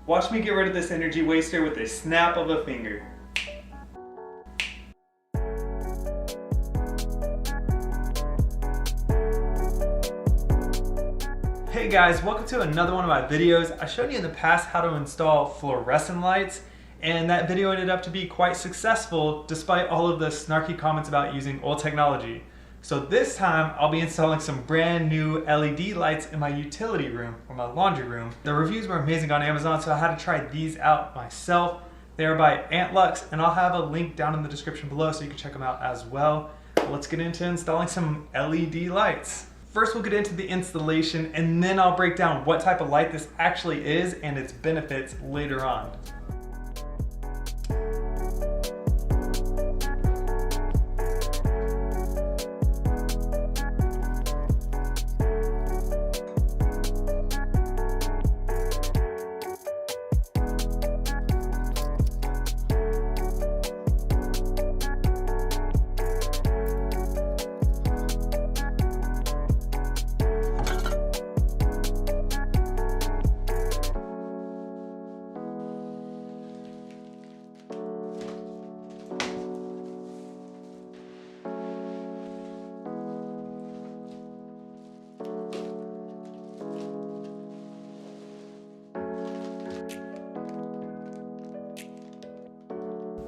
Watch me get rid of this energy waster with a snap of a finger. Hey guys, welcome to another one of my videos. I showed you in the past how to install fluorescent lights, and that video ended up to be quite successful despite all of the snarky comments about using old technology. So this time I'll be installing some brand new LED lights in my utility room or my laundry room. The reviews were amazing on Amazon, so I had to try these out myself. They are by AntLux, and I'll have a link down in the description below so you can check them out as well. Let's get into installing some LED lights. First we'll get into the installation, and then I'll break down what type of light this actually is and its benefits later on.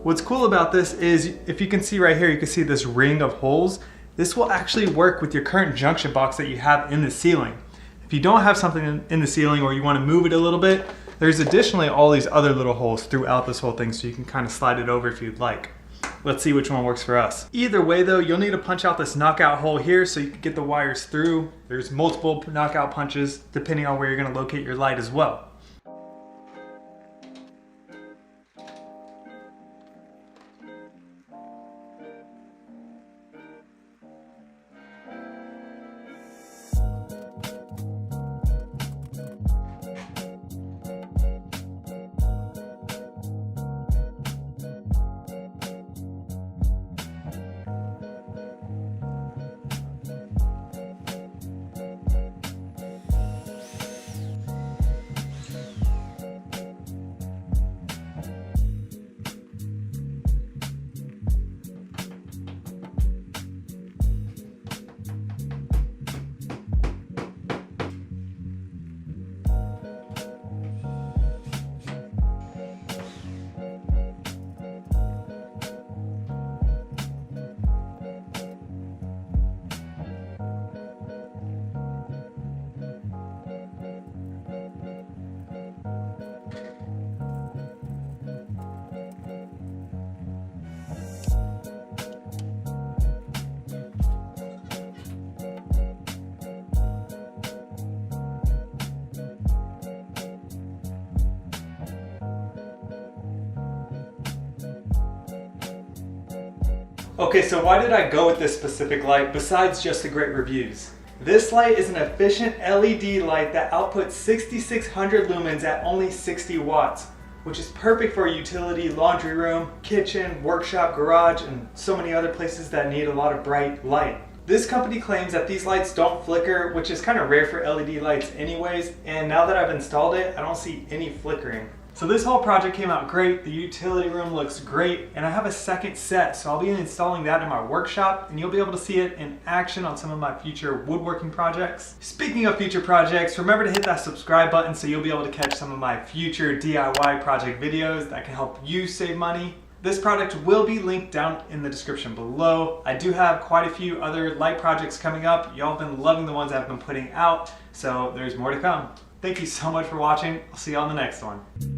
What's cool about this is, if you can see right here, you can see this ring of holes. This will actually work with your current junction box that you have in the ceiling. If you don't have something in the ceiling or you want to move it a little bit, there's additionally all these other little holes throughout this whole thing, so you can kind of slide it over if you'd like. Let's see which one works for us. Either way though, you'll need to punch out this knockout hole here so you can get the wires through. There's multiple knockout punches depending on where you're going to locate your light as well. Okay, so why did I go with this specific light besides just the great reviews? This light is an efficient LED light that outputs 6600 lumens at only 60 watts, which is perfect for a utility laundry room, kitchen, workshop, garage, and so many other places that need a lot of bright light. This company claims that these lights don't flicker, which is kind of rare for LED lights anyways, and now that I've installed it, I don't see any flickering. So this whole project came out great, the utility room looks great, and I have a second set, so I'll be installing that in my workshop, and you'll be able to see it in action on some of my future woodworking projects. Speaking of future projects, remember to hit that subscribe button so you'll be able to catch some of my future DIY project videos that can help you save money. This product will be linked down in the description below. I do have quite a few other light projects coming up. Y'all have been loving the ones I've been putting out, so there's more to come. Thank you so much for watching. I'll see you on the next one.